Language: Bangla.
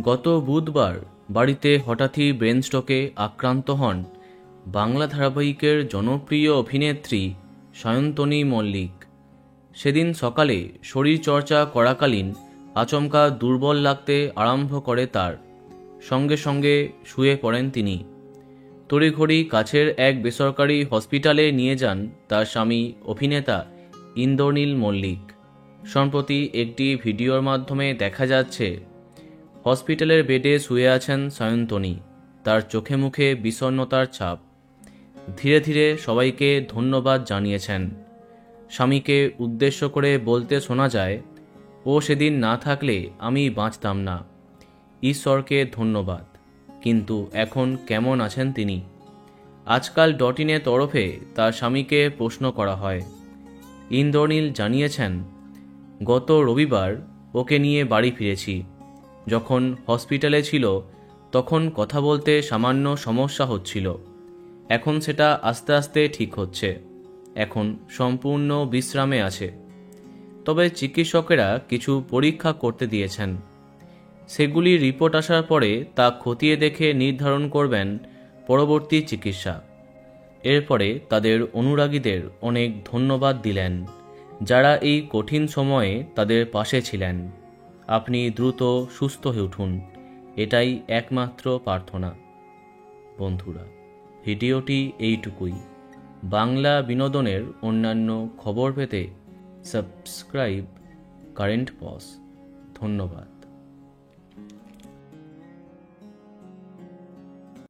গত বুধবার বাড়িতে হঠাৎই ব্রেন স্ট্রোকে আক্রান্ত হন বাংলা ধারাবাহিকের জনপ্রিয় অভিনেত্রী সায়ন্তনী মল্লিক। সেদিন সকালে শরীরচর্চা করাকালীন আচমকা দুর্বল লাগতে আরম্ভ করে তার। সঙ্গে সঙ্গে শুয়ে পড়েন তিনি। তড়িঘড়ি কাছের এক বেসরকারি হসপিটালে নিয়ে যান তার স্বামী অভিনেতা ইন্দ্রনীল মল্লিক। সম্প্রতি একটি ভিডিওর মাধ্যমে দেখা যাচ্ছে হসপিটালের বেডে শুয়ে আছেন সায়ন্তনী। তার চোখে মুখে বিষণ্ণতার ছাপ। ধীরে ধীরে সবাইকে ধন্যবাদ জানিয়েছেন। স্বামীকে উদ্দেশ্য করে বলতে শোনা যায়, ও সেদিন না থাকলে আমি বাঁচতাম না। ঈশ্বরকে ধন্যবাদ। কিন্তু এখন কেমন আছেন তিনি? আজকাল .in তরফে তার স্বামীকে প্রশ্ন করা হয়। ইন্দ্রনীল জানিয়েছেন, গত রবিবার ওকে নিয়ে বাড়ি ফিরেছি। যখন হসপিটালে ছিল তখন কথা বলতে সামান্য সমস্যা হচ্ছিল। এখন সেটা আস্তে আস্তে ঠিক হচ্ছে। এখন সম্পূর্ণ বিশ্রামে আছে। তবে চিকিৎসকেরা কিছু পরীক্ষা করতে দিয়েছেন। সেগুলির রিপোর্ট আসার পরে তা খতিয়ে দেখে নির্ধারণ করবেন পরবর্তী চিকিৎসা। এরপরে তাদের অনুরাগীদের অনেক ধন্যবাদ দিলেন, যারা এই কঠিন সময়ে তাদের পাশে ছিলেন। আপনি দ্রুত সুস্থ হয়ে উঠুন, এটাই একমাত্র প্রার্থনা। বন্ধুরা, ভিডিওটি এইটুকুই। বাংলা বিনোদনের অন্যান্য খবর পেতে সাবস্ক্রাইব কারেন্ট পজ। ধন্যবাদ।